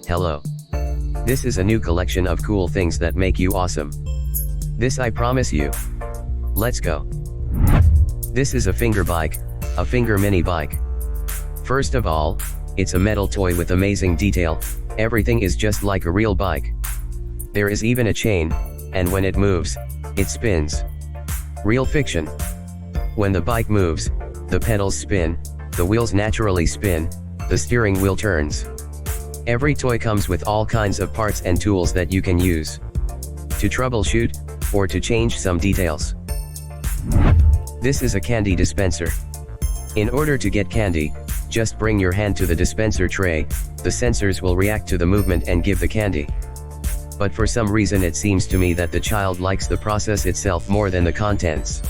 Hello. This is a new collection of cool things that make you awesome. This I promise you. Let's go. This is a finger bike, a finger mini bike. First of all, it's a metal toy with amazing detail. Everything is just like a real bike. There is even a chain, and when it moves, it spins. Real fiction. When the bike moves, the pedals spin, the wheels naturally spin, the steering wheel turns. Every toy comes with all kinds of parts and tools that you can use to troubleshoot, or to change some details. This is a candy dispenser. In order to get candy, just bring your hand to the dispenser tray, the sensors will react to the movement and give the candy. But for some reason it seems to me that the child likes the process itself more than the contents.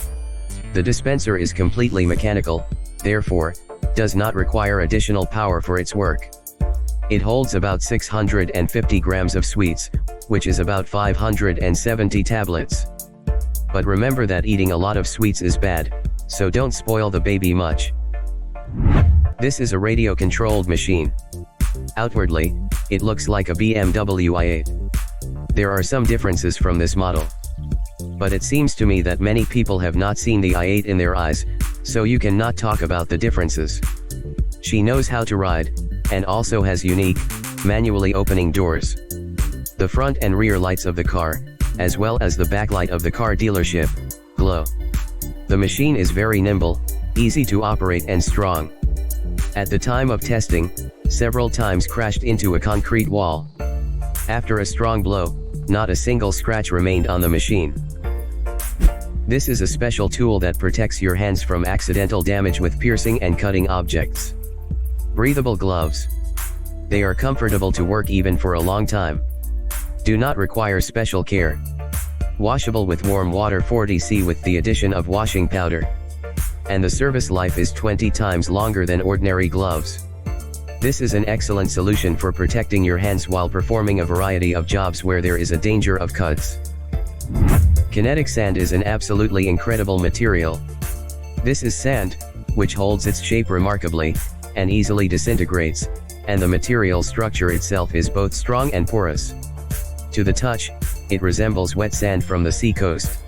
The dispenser is completely mechanical, therefore, does not require additional power for its work. It holds about 650 grams of sweets, which is about 570 tablets. But remember that eating a lot of sweets is bad, so don't spoil the baby much. This is a radio-controlled machine. Outwardly, it looks like a BMW i8. There are some differences from this model. But it seems to me that many people have not seen the i8 in their eyes, so you cannot talk about the differences. She knows how to ride, and also has unique, manually opening doors. The front and rear lights of the car, as well as the backlight of the car dealership, glow. The machine is very nimble, easy to operate and strong. At the time of testing, several times crashed into a concrete wall. After a strong blow, not a single scratch remained on the machine. This is a special tool that protects your hands from accidental damage with piercing and cutting objects. Breathable gloves. They are comfortable to work even for a long time. Do not require special care. Washable with warm water 40°C with the addition of washing powder. And the service life is 20 times longer than ordinary gloves. This is an excellent solution for protecting your hands while performing a variety of jobs where there is a danger of cuts. Kinetic sand is an absolutely incredible material. This is sand, which holds its shape remarkably, and easily disintegrates, and the material structure itself is both strong and porous. To the touch, it resembles wet sand from the sea coast.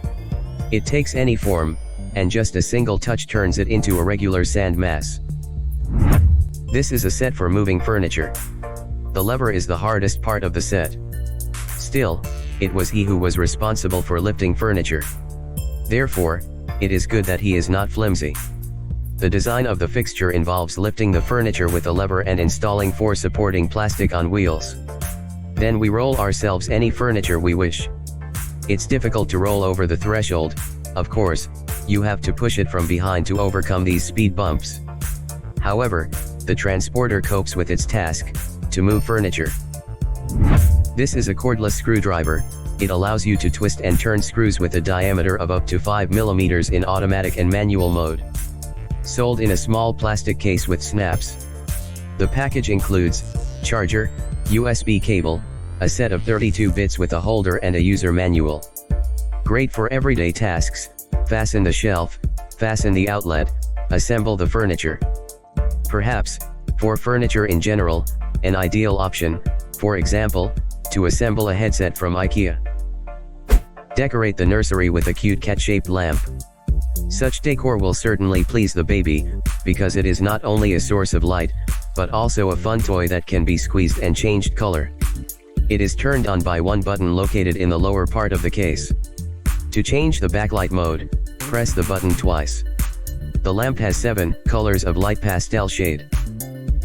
It takes any form, and just a single touch turns it into a regular sand mass. This is a set for moving furniture. The lever is the hardest part of the set. Still, it was he who was responsible for lifting furniture. Therefore, it is good that he is not flimsy. The design of the fixture involves lifting the furniture with a lever and installing 4 supporting plastic on wheels. Then we roll ourselves any furniture we wish. It's difficult to roll over the threshold, of course, you have to push it from behind to overcome these speed bumps. However, the transporter copes with its task, to move furniture. This is a cordless screwdriver. It allows you to twist and turn screws with a diameter of up to 5 mm in automatic and manual mode. Sold in a small plastic case with snaps. The package includes charger, USB cable, a set of 32 bits with a holder and a user manual. Great for everyday tasks. Fasten the shelf, fasten the outlet, assemble the furniture. Perhaps, for furniture in general, an ideal option, for example, to assemble a headset from IKEA. Decorate the nursery with a cute cat-shaped lamp. Such decor will certainly please the baby, because it is not only a source of light, but also a fun toy that can be squeezed and changed color. It is turned on by one button located in the lower part of the case. To change the backlight mode, press the button twice. The lamp has 7 colors of light pastel shade.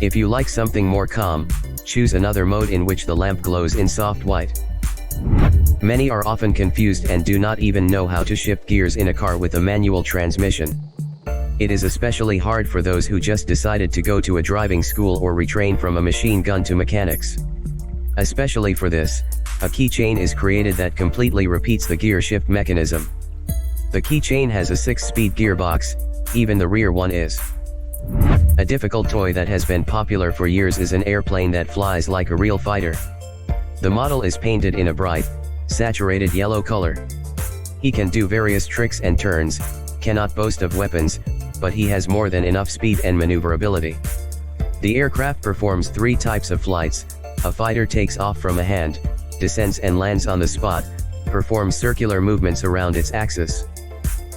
If you like something more calm, choose another mode in which the lamp glows in soft white. Many are often confused and do not even know how to shift gears in a car with a manual transmission. It is especially hard for those who just decided to go to a driving school or retrain from a machine gun to mechanics. Especially for this, a keychain is created that completely repeats the gear shift mechanism. The keychain has a 6-speed gearbox, even the rear one is. A difficult toy that has been popular for years is an airplane that flies like a real fighter. The model is painted in a bright, saturated yellow color. He can do various tricks and turns, cannot boast of weapons, but he has more than enough speed and maneuverability. The aircraft performs 3 types of flights, a fighter takes off from a hand, descends and lands on the spot, performs circular movements around its axis.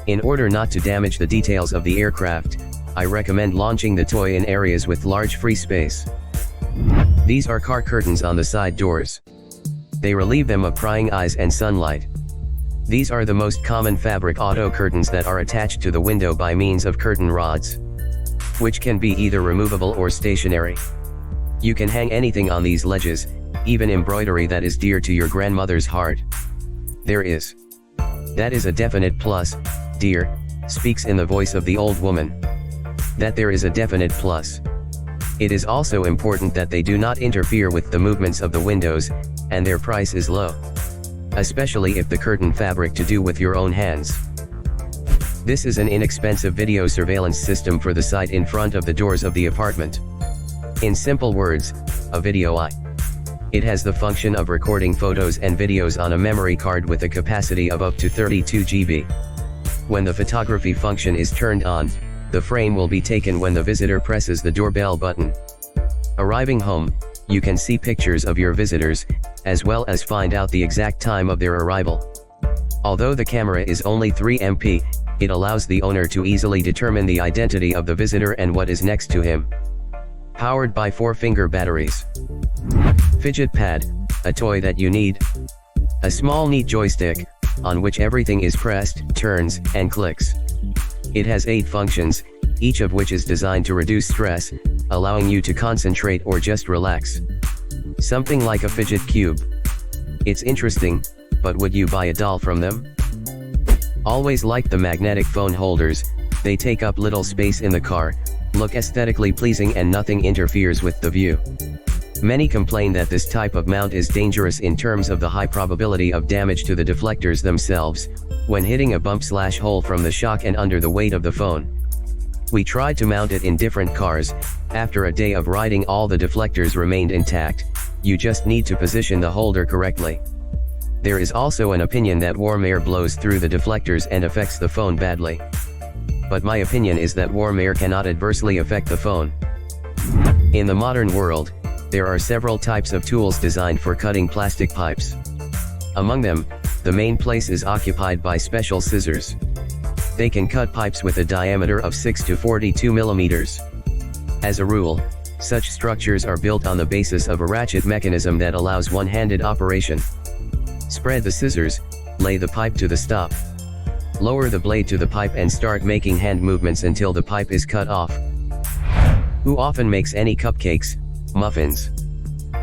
In order not to damage the details of the aircraft, I recommend launching the toy in areas with large free space. These are car curtains on the side doors. They relieve them of prying eyes and sunlight. These are the most common fabric auto curtains that are attached to the window by means of curtain rods, which can be either removable or stationary. You can hang anything on these ledges, even embroidery that is dear to your grandmother's heart. That is a definite plus, dear, speaks in the voice of the old woman. That there is a definite plus. It is also important that they do not interfere with the movements of the windows, and their price is low. Especially if the curtain fabric to do with your own hands. This is an inexpensive video surveillance system for the site in front of the doors of the apartment. In simple words, a video eye. It has the function of recording photos and videos on a memory card with a capacity of up to 32 GB. When the photography function is turned on, the frame will be taken when the visitor presses the doorbell button. Arriving home, you can see pictures of your visitors, as well as find out the exact time of their arrival. Although the camera is only 3 MP, it allows the owner to easily determine the identity of the visitor and what is next to him. Powered by 4-finger batteries. Fidget pad, a toy that you need. A small neat joystick, on which everything is pressed, turns, and clicks. It has 8 functions, each of which is designed to reduce stress, allowing you to concentrate or just relax. Something like a fidget cube. It's interesting, but would you buy a doll from them? Always liked the magnetic phone holders. They take up little space in the car, look aesthetically pleasing and nothing interferes with the view. Many complain that this type of mount is dangerous in terms of the high probability of damage to the deflectors themselves, when hitting a bump/hole from the shock and under the weight of the phone. We tried to mount it in different cars. After a day of riding, all the deflectors remained intact. You just need to position the holder correctly. There is also an opinion that warm air blows through the deflectors and affects the phone badly. But my opinion is that warm air cannot adversely affect the phone. In the modern world, there are several types of tools designed for cutting plastic pipes. Among them, the main place is occupied by special scissors. They can cut pipes with a diameter of 6 to 42 millimeters. As a rule, such structures are built on the basis of a ratchet mechanism that allows one-handed operation. Spread the scissors, lay the pipe to the stop. Lower the blade to the pipe and start making hand movements until the pipe is cut off. Who often makes any cupcakes, muffins?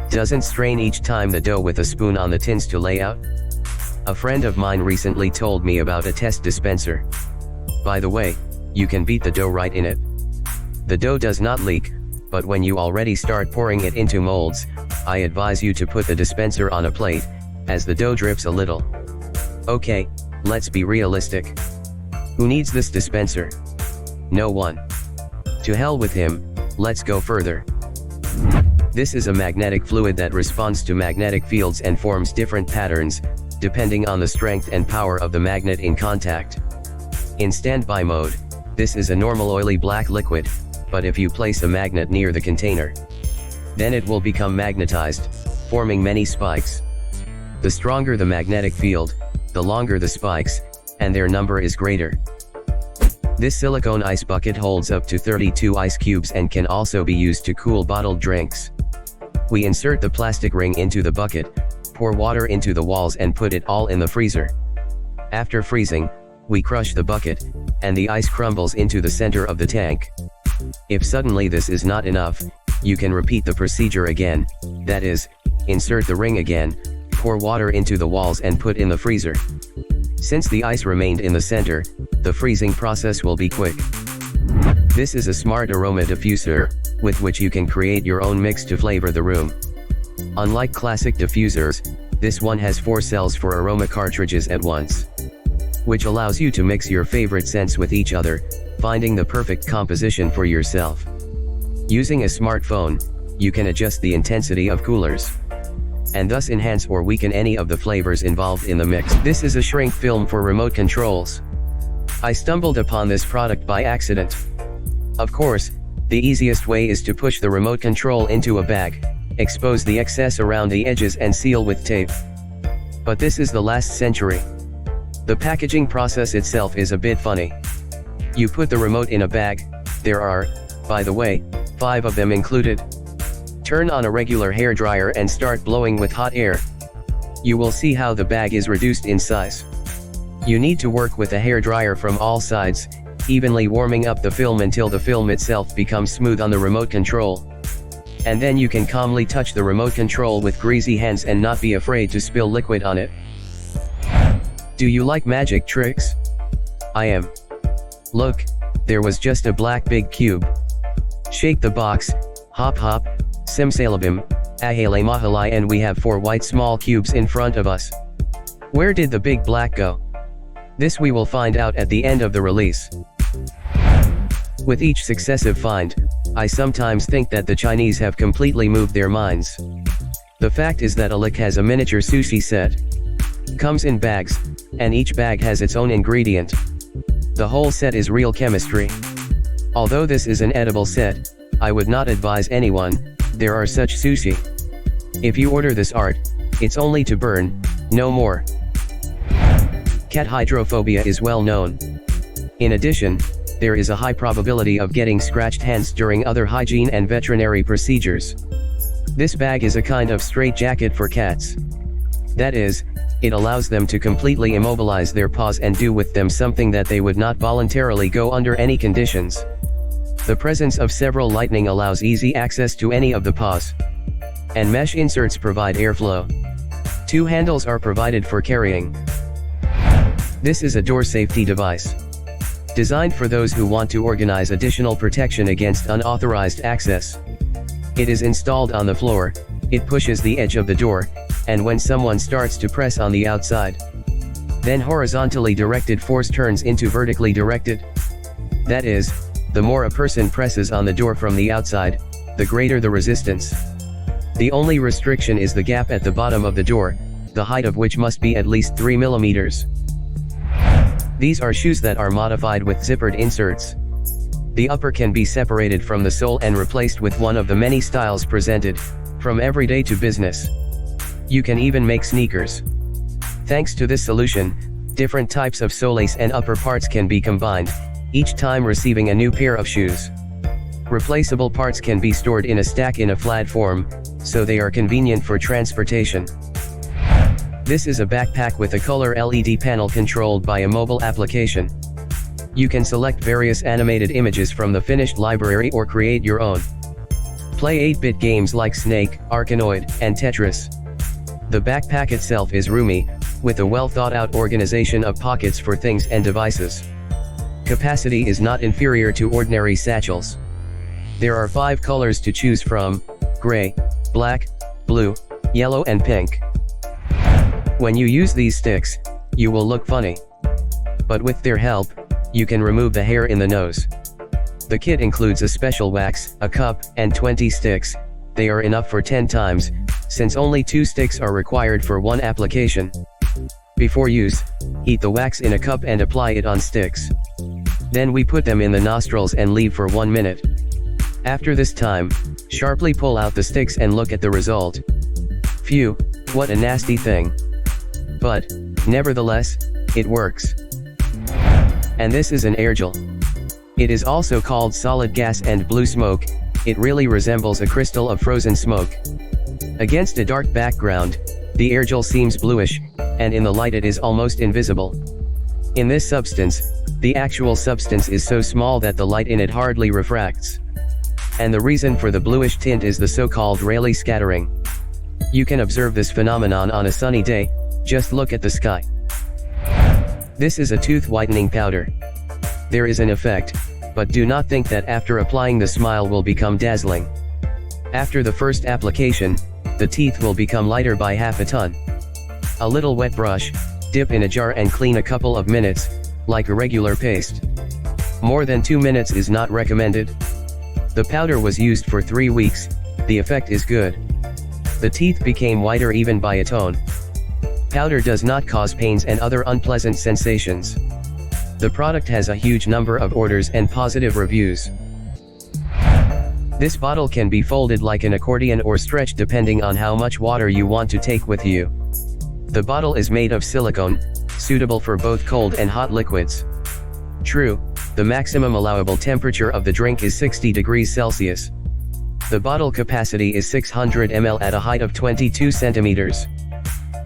Doesn't strain each time the dough with a spoon on the tins to lay out? A friend of mine recently told me about a test dispenser. By the way, you can beat the dough right in it. The dough does not leak, but when you already start pouring it into molds, I advise you to put the dispenser on a plate, as the dough drips a little. Okay, let's be realistic. Who needs this dispenser? No one. To hell with him, let's go further. This is a magnetic fluid that responds to magnetic fields and forms different patterns, depending on the strength and power of the magnet in contact. In standby mode, this is a normal oily black liquid, but if you place a magnet near the container, then it will become magnetized, forming many spikes. The stronger the magnetic field, the longer the spikes, and their number is greater. This silicone ice bucket holds up to 32 ice cubes and can also be used to cool bottled drinks. We insert the plastic ring into the bucket, pour water into the walls and put it all in the freezer. After freezing, we crush the bucket, and the ice crumbles into the center of the tank. If suddenly this is not enough, you can repeat the procedure again, that is, insert the ring again, pour water into the walls and put in the freezer. Since the ice remained in the center, the freezing process will be quick. This is a smart aroma diffuser, with which you can create your own mix to flavor the room. Unlike classic diffusers, this one has 4 cells for aroma cartridges at once, which allows you to mix your favorite scents with each other, finding the perfect composition for yourself. Using a smartphone, you can adjust the intensity of coolers, and thus enhance or weaken any of the flavors involved in the mix. This is a shrink film for remote controls. I stumbled upon this product by accident. Of course, the easiest way is to push the remote control into a bag, expose the excess around the edges and seal with tape. But this is the last century. The packaging process itself is a bit funny. You put the remote in a bag, there are, by the way, 5 of them included. Turn on a regular hairdryer and start blowing with hot air. You will see how the bag is reduced in size. You need to work with the hairdryer from all sides, evenly warming up the film until the film itself becomes smooth on the remote control. And then you can calmly touch the remote control with greasy hands and not be afraid to spill liquid on it. Do you like magic tricks? I am. Look, there was just a black big cube. Shake the box, hop hop, simsalabim, ahele mahalai, and we have 4 white small cubes in front of us. Where did the big black go? This we will find out at the end of the release. With each successive find, I sometimes think that the Chinese have completely moved their minds. The fact is that AliExpress has a miniature sushi set. Comes in bags, and each bag has its own ingredient. The whole set is real chemistry. Although this is an edible set, I would not advise anyone, there are such sushi. If you order this art, it's only to burn, no more. Cat hydrophobia is well known. In addition, there is a high probability of getting scratched hands during other hygiene and veterinary procedures. This bag is a kind of straitjacket for cats. That is, it allows them to completely immobilize their paws and do with them something that they would not voluntarily go under any conditions. The presence of several lightning allows easy access to any of the paws. And mesh inserts provide airflow. 2 handles are provided for carrying. This is a door safety device. Designed for those who want to organize additional protection against unauthorized access. It is installed on the floor, it pushes the edge of the door, and when someone starts to press on the outside, then horizontally directed force turns into vertically directed. That is, the more a person presses on the door from the outside, the greater the resistance. The only restriction is the gap at the bottom of the door, the height of which must be at least 3 millimeters. These are shoes that are modified with zippered inserts. The upper can be separated from the sole and replaced with one of the many styles presented, from everyday to business. You can even make sneakers. Thanks to this solution, different types of soles and upper parts can be combined, each time receiving a new pair of shoes. Replaceable parts can be stored in a stack in a flat form, so they are convenient for transportation. This is a backpack with a color LED panel controlled by a mobile application. You can select various animated images from the finished library or create your own. Play 8-bit games like Snake, Arkanoid, and Tetris. The backpack itself is roomy, with a well-thought-out organization of pockets for things and devices. Capacity is not inferior to ordinary satchels. There are 5 colors to choose from: gray, black, blue, yellow and pink. When you use these sticks, you will look funny. But with their help, you can remove the hair in the nose. The kit includes a special wax, a cup, and 20 sticks. They are enough for 10 times, since only 2 sticks are required for one application. Before use, heat the wax in a cup and apply it on sticks. Then we put them in the nostrils and leave for 1 minute. After this time, sharply pull out the sticks and look at the result. Phew, what a nasty thing. But, nevertheless, it works. And this is an airgel. It is also called solid gas and blue smoke. It really resembles a crystal of frozen smoke. Against a dark background, the airgel seems bluish, and in the light it is almost invisible. In this substance, the actual substance is so small that the light in it hardly refracts. And the reason for the bluish tint is the so-called Rayleigh scattering. You can observe this phenomenon on a sunny day. Just look at the sky. This is a tooth whitening powder. There is an effect, but do not think that after applying the smile will become dazzling. After the first application, the teeth will become lighter by half a ton. A little wet brush, dip in a jar and clean a couple of minutes, like a regular paste. More than 2 minutes is not recommended. The powder was used for 3 weeks, the effect is good. The teeth became whiter even by a tone. Powder does not cause pains and other unpleasant sensations. The product has a huge number of orders and positive reviews. This bottle can be folded like an accordion or stretched depending on how much water you want to take with you. The bottle is made of silicone, suitable for both cold and hot liquids. True, the maximum allowable temperature of the drink is 60 degrees Celsius. The bottle capacity is 600 ml at a height of 22 centimeters.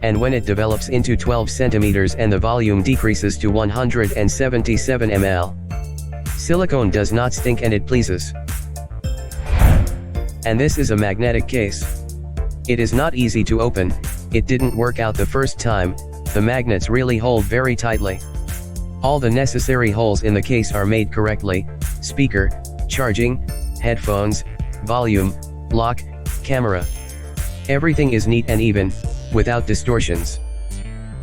And when it develops into 12 centimeters and the volume decreases to 177 ml. Silicone does not stink and it pleases. And this is a magnetic case. It is not easy to open, it didn't work out the first time, the magnets really hold very tightly. All the necessary holes in the case are made correctly: speaker, charging, headphones, volume, lock, camera. Everything is neat and even, without distortions.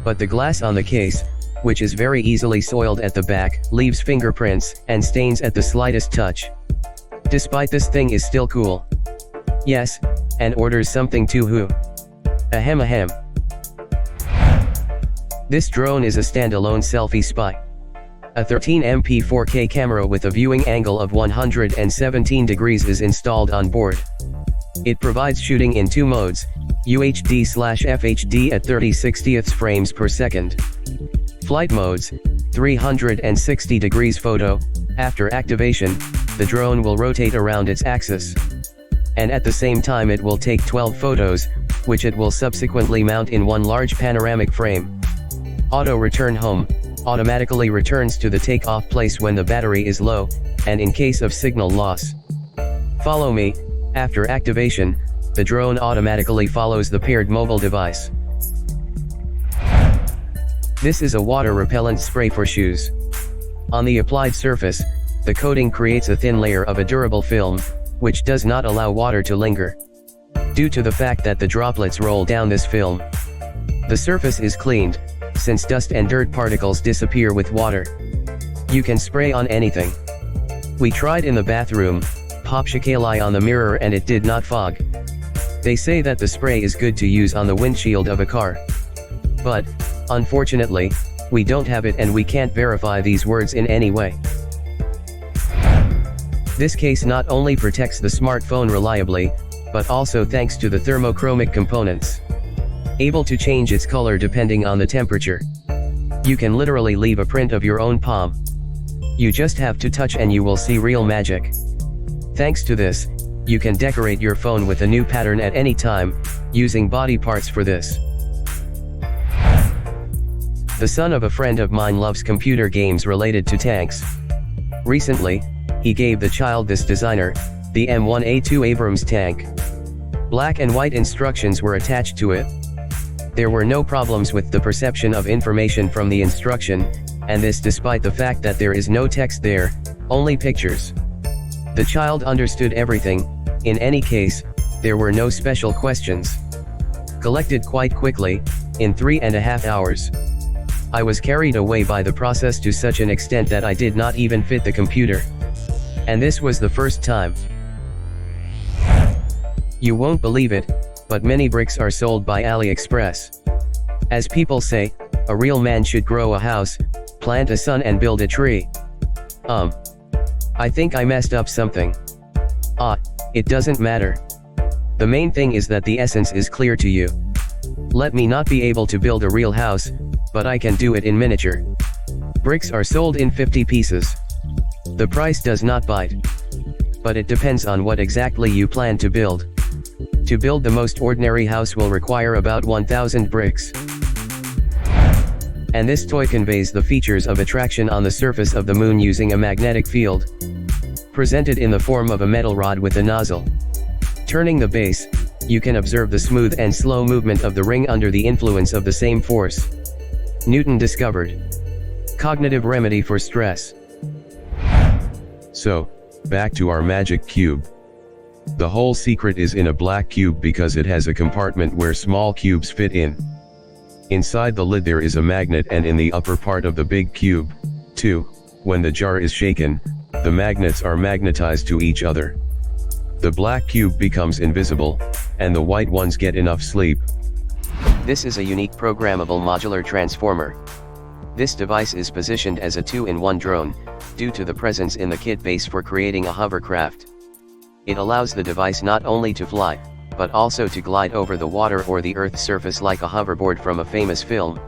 But the glass on the case, which is very easily soiled at the back, leaves fingerprints and stains at the slightest touch. Despite this thing is still cool. Yes, and orders something too who. Ahem ahem. This drone is a standalone selfie spy. A 13MP 4K camera with a viewing angle of 117 degrees is installed on board. It provides shooting in two modes, UHD/FHD at 30/60 frames per second. Flight modes, 360 degrees photo. After activation, the drone will rotate around its axis. And at the same time it will take 12 photos, which it will subsequently mount in one large panoramic frame. Auto return home, automatically returns to the takeoff place when the battery is low, and in case of signal loss. Follow me. After activation, the drone automatically follows the paired mobile device. This is a water repellent spray for shoes. On the applied surface, the coating creates a thin layer of a durable film, which does not allow water to linger. Due to the fact that the droplets roll down this film, the surface is cleaned, since dust and dirt particles disappear with water. You can spray on anything. We tried in the bathroom, pop shakali on the mirror and it did not fog. They say that the spray is good to use on the windshield of a car. But, unfortunately, we don't have it and we can't verify these words in any way. This case not only protects the smartphone reliably, but also thanks to the thermochromic components. Able to change its color depending on the temperature. You can literally leave a print of your own palm. You just have to touch and you will see real magic. Thanks to this, you can decorate your phone with a new pattern at any time, using body parts for this. The son of a friend of mine loves computer games related to tanks. Recently, he gave the child this designer, the M1A2 Abrams tank. Black and white instructions were attached to it. There were no problems with the perception of information from the instruction, and this despite the fact that there is no text there, only pictures. The child understood everything. In any case, there were no special questions. Collected quite quickly, in 3.5 hours. I was carried away by the process to such an extent that I did not even fit the computer. And this was the first time. You won't believe it, but many bricks are sold by AliExpress. As people say, a real man should grow a house, plant a son and build a tree. I think I messed up something. It doesn't matter. The main thing is that the essence is clear to you. Let me not be able to build a real house, but I can do it in miniature. Bricks are sold in 50 pieces. The price does not bite. But it depends on what exactly you plan to build. To build the most ordinary house will require about 1,000 bricks. And this toy conveys the features of attraction on the surface of the moon using a magnetic field. Presented in the form of a metal rod with a nozzle. Turning the base, you can observe the smooth and slow movement of the ring under the influence of the same force. Newton discovered. Cognitive remedy for stress. So, back to our magic cube. The whole secret is in a black cube because it has a compartment where small cubes fit in. Inside the lid there is a magnet, and in the upper part of the big cube, too, when the jar is shaken, the magnets are magnetized to each other. The black cube becomes invisible, and the white ones get enough sleep. This is a unique programmable modular transformer. This device is positioned as a 2-in-1 drone, due to the presence in the kit base for creating a hovercraft. It allows the device not only to fly, but also to glide over the water or the Earth's surface like a hoverboard from a famous film.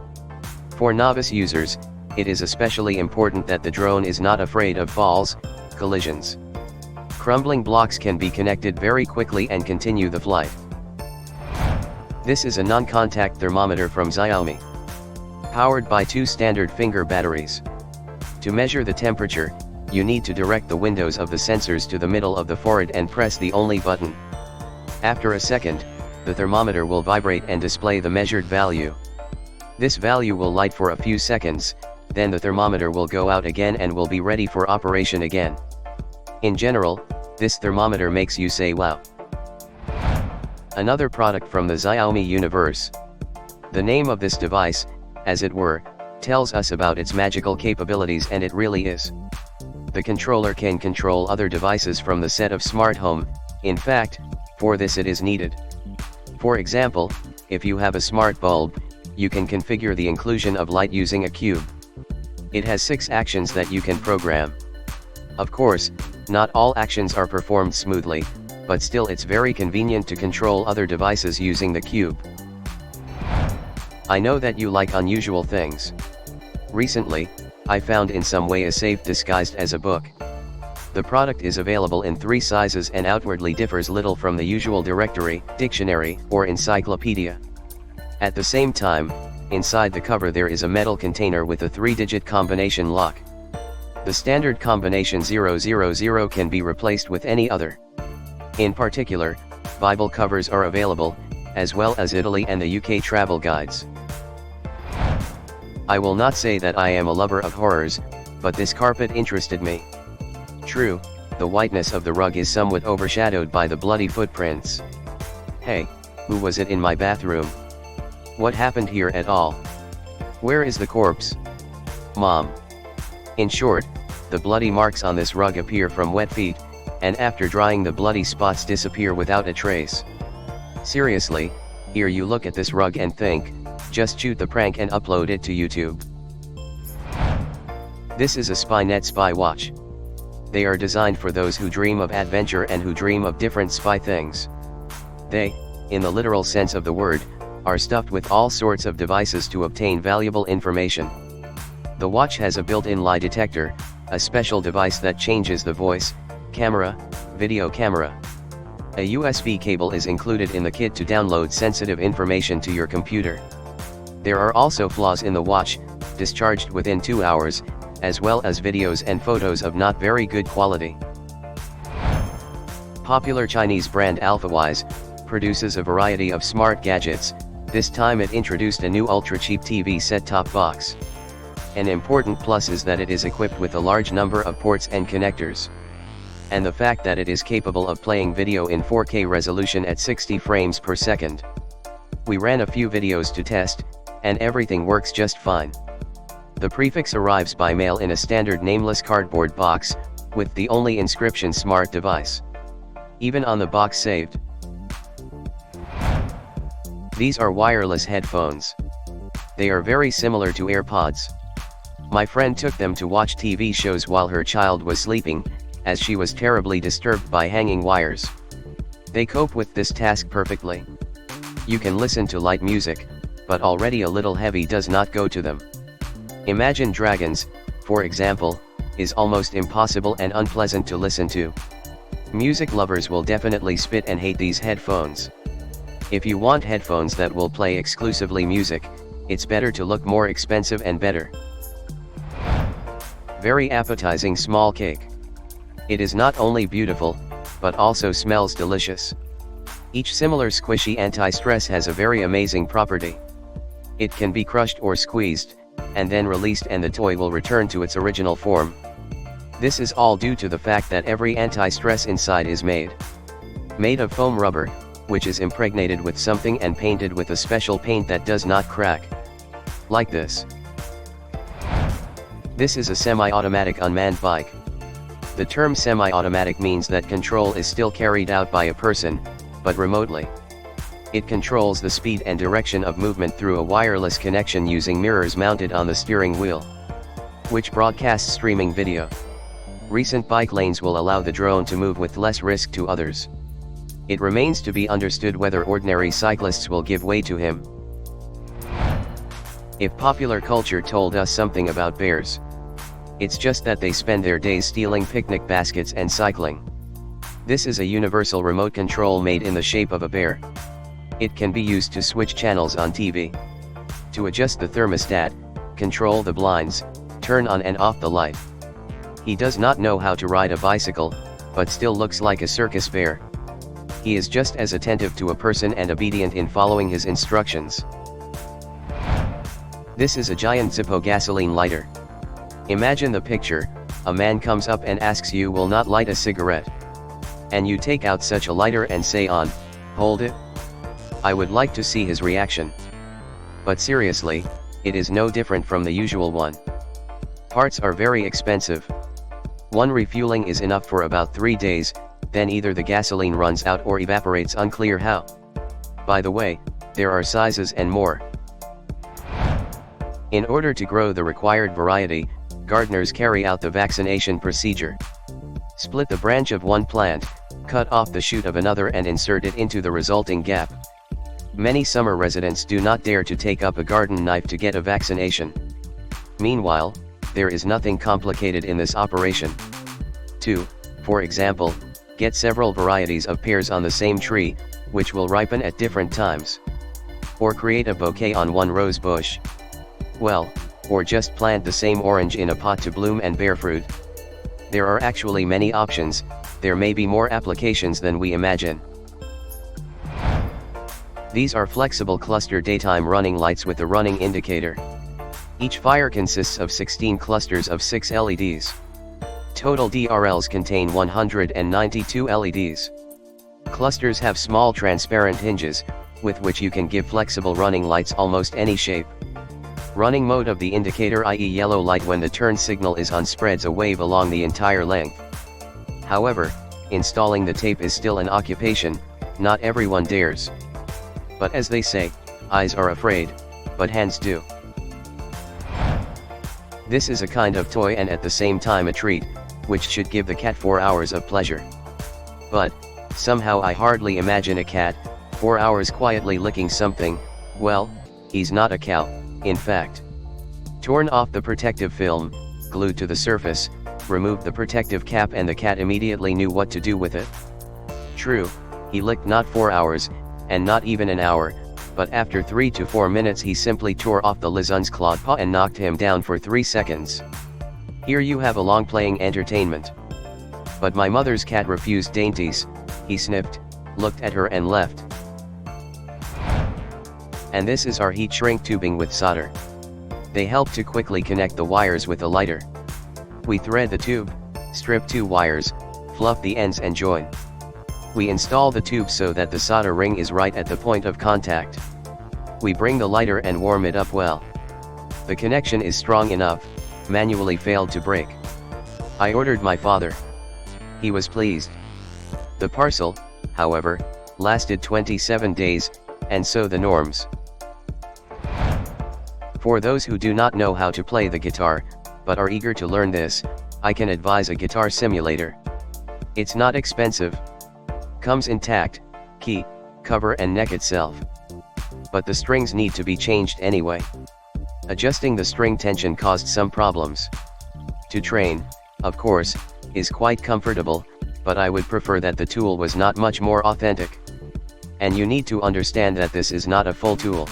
For novice users, it is especially important that the drone is not afraid of falls, collisions. Crumbling blocks can be connected very quickly and continue the flight. This is a non-contact thermometer from Xiaomi. Powered by 2 standard finger batteries. To measure the temperature, you need to direct the windows of the sensors to the middle of the forehead and press the only button. After a second, the thermometer will vibrate and display the measured value. This value will light for a few seconds, then the thermometer will go out again and will be ready for operation again. In general, this thermometer makes you say wow. Another product from the Xiaomi universe. The name of this device, as it were, tells us about its magical capabilities, and it really is. The controller can control other devices from the set of smart home. In fact, for this it is needed. For example, if you have a smart bulb, you can configure the inclusion of light using a cube. It has 6 actions that you can program. Of course, not all actions are performed smoothly, but still it's very convenient to control other devices using the cube. I know that you like unusual things. Recently, I found in some way a safe disguised as a book. The product is available in 3 sizes and outwardly differs little from the usual directory, dictionary, or encyclopedia. At the same time, inside the cover there is a metal container with a 3-digit combination lock. The standard combination 000 can be replaced with any other. In particular, Bible covers are available, as well as Italy and the UK travel guides. I will not say that I am a lover of horrors, but this carpet interested me. True, the whiteness of the rug is somewhat overshadowed by the bloody footprints. Hey, who was it in my bathroom? What happened here at all? Where is the corpse? Mom. In short, the bloody marks on this rug appear from wet feet, and after drying the bloody spots disappear without a trace. Seriously, here you look at this rug and think, just shoot the prank and upload it to YouTube. This is a Spynet spy watch. They are designed for those who dream of adventure and who dream of different spy things. They, in the literal sense of the word, are stuffed with all sorts of devices to obtain valuable information. The watch has a built-in lie detector, a special device that changes the voice, camera, video camera. A USB cable is included in the kit to download sensitive information to your computer. There are also flaws in the watch, discharged within 2 hours, as well as videos and photos of not very good quality. Popular Chinese brand AlphaWise produces a variety of smart gadgets. This time it introduced a new ultra-cheap TV set-top box. An important plus is that it is equipped with a large number of ports and connectors. And the fact that it is capable of playing video in 4K resolution at 60 frames per second. We ran a few videos to test, and everything works just fine. The prefix arrives by mail in a standard nameless cardboard box, with the only inscription "Smart Device" even on the box saved. These are wireless headphones. They are very similar to AirPods. My friend took them to watch TV shows while her child was sleeping, as she was terribly disturbed by hanging wires. They cope with this task perfectly. You can listen to light music, but already a little heavy does not go to them. Imagine Dragons, for example, is almost impossible and unpleasant to listen to. Music lovers will definitely spit and hate these headphones. If you want headphones that will play exclusively music, it's better to look more expensive and better. Very appetizing small cake. It is not only beautiful, but also smells delicious. Each similar squishy anti-stress has a very amazing property. It can be crushed or squeezed, and then released, and the toy will return to its original form. This is all due to the fact that every anti-stress inside is made of foam rubber, which is impregnated with something and painted with a special paint that does not crack. Like this. This is a semi-automatic unmanned bike. The term semi-automatic means that control is still carried out by a person, but remotely. It controls the speed and direction of movement through a wireless connection using mirrors mounted on the steering wheel, which broadcasts streaming video. Recent bike lanes will allow the drone to move with less risk to others. It remains to be understood whether ordinary cyclists will give way to him. If popular culture told us something about bears, it's just that they spend their days stealing picnic baskets and cycling. This is a universal remote control made in the shape of a bear. It can be used to switch channels on TV, to adjust the thermostat, control the blinds, turn on and off the light. He does not know how to ride a bicycle, but still looks like a circus bear. He is just as attentive to a person and obedient in following his instructions. This is a giant Zippo gasoline lighter. Imagine the picture: a man comes up and asks you will not light a cigarette. And you take out such a lighter and say on, hold it. I would like to see his reaction. But seriously, it is no different from the usual one. Parts are very expensive. One refueling is enough for about 3 days, then either the gasoline runs out or evaporates, unclear how. By the way, there are sizes and more. In order to grow the required variety, gardeners carry out the vaccination procedure. Split the branch of one plant, cut off the shoot of another and insert it into the resulting gap. Many summer residents do not dare to take up a garden knife to get a vaccination. Meanwhile, there is nothing complicated in this operation. 2. For example, get several varieties of pears on the same tree, which will ripen at different times. Or create a bouquet on one rose bush. Well, or just plant the same orange in a pot to bloom and bear fruit. There are actually many options. There may be more applications than we imagine. These are flexible cluster daytime running lights with a running indicator. Each fire consists of 16 clusters of 6 LEDs. Total DRLs contain 192 LEDs. Clusters have small transparent hinges, with which you can give flexible running lights almost any shape. Running mode of the indicator, i.e. yellow light when the turn signal is on, spreads a wave along the entire length. However, installing the tape is still an occupation, not everyone dares. But as they say, eyes are afraid, but hands do. This is a kind of toy and at the same time a treat, which should give the cat 4 hours of pleasure. But, somehow I hardly imagine a cat, 4 hours quietly licking something. Well, he's not a cow, in fact. Torn off the protective film, glued to the surface, removed the protective cap and the cat immediately knew what to do with it. True, he licked not 4 hours, and not even an hour, but after 3 to 4 minutes he simply tore off the lizard's clawed paw and knocked him down for 3 seconds. Here you have a long playing entertainment. But my mother's cat refused dainties. He sniffed, looked at her and left. And this is our heat shrink tubing with solder. They help to quickly connect the wires with a lighter. We thread the tube, strip 2 wires, fluff the ends and join. We install the tube so that the solder ring is right at the point of contact. We bring the lighter and warm it up well. The connection is strong enough, manually failed to break. I ordered my father. He was pleased. The parcel, however, lasted 27 days, and so the norms. For those who do not know how to play the guitar, but are eager to learn this, I can advise a guitar simulator. It's not expensive. Comes intact, key, cover and neck itself. But the strings need to be changed anyway. Adjusting the string tension caused some problems. To train, of course, is quite comfortable, but I would prefer that the tool was not much more authentic. And you need to understand that this is not a full tool.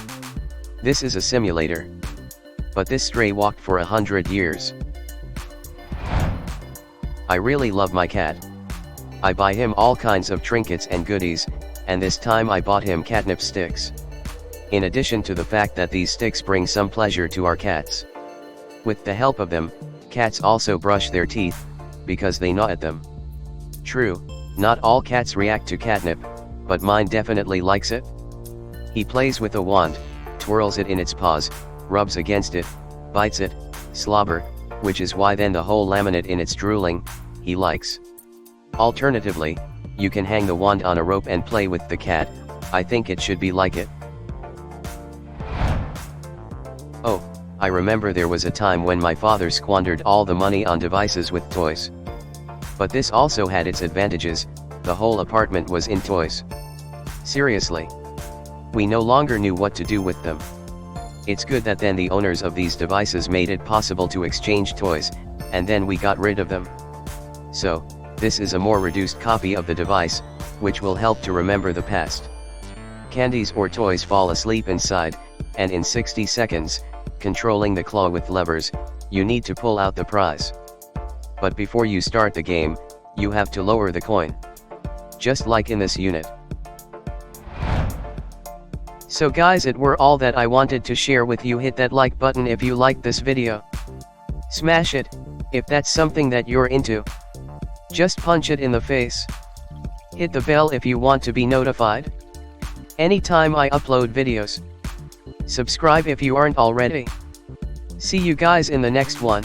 This is a simulator. But this stray walked for 100 years. I really love my cat. I buy him all kinds of trinkets and goodies, and this time I bought him catnip sticks. In addition to the fact that these sticks bring some pleasure to our cats. With the help of them, cats also brush their teeth, because they gnaw at them. True, not all cats react to catnip, but mine definitely likes it. He plays with a wand, twirls it in its paws, rubs against it, bites it, slobber, which is why then the whole laminate in its drooling, he likes. Alternatively, you can hang the wand on a rope and play with the cat. I think it should be like it. Oh, I remember there was a time when my father squandered all the money on devices with toys. But this also had its advantages, the whole apartment was in toys. Seriously. We no longer knew what to do with them. It's good that then the owners of these devices made it possible to exchange toys, and then we got rid of them. So, this is a more reduced copy of the device, which will help to remember the past. Candies or toys fall asleep inside, and in 60 seconds, controlling the claw with levers, you need to pull out the prize. But before you start the game, you have to lower the coin. Just like in this unit. So guys, it were all that I wanted to share with you. Hit that like button if you liked this video. Smash it, if that's something that you're into. Just punch it in the face. Hit the bell if you want to be notified anytime I upload videos. Subscribe if you aren't already. See you guys in the next one.